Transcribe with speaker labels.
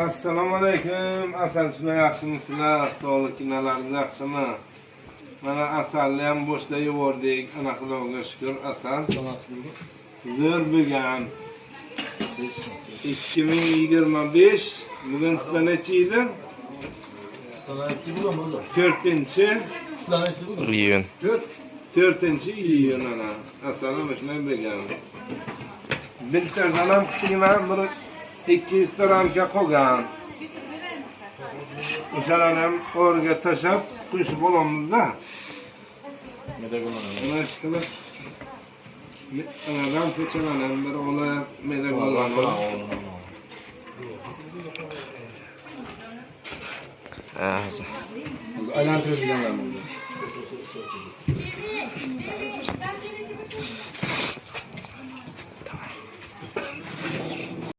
Speaker 1: Assalomu alaykum. Asalchilar yaxshimisizlar? Sog'ligingiz yaxshimi? Mana asalni ham bo'shda yubordik. Ana Xudoga shukr, asal zo'r bo'lgan. 2025 bugun sizlar necha edi? 4-iyun. 4-iyun ana. Asal shunday bo'lgan. Bilterdan ham qilgan bir 200 ramka qolgan. O'shalarni ham o'rga tashab qo'shib olamiz-da. Mana ishqilib. Anadan kechalarni bir olib, medak olamiz.
Speaker 2: Aylantiradiganlar bunda.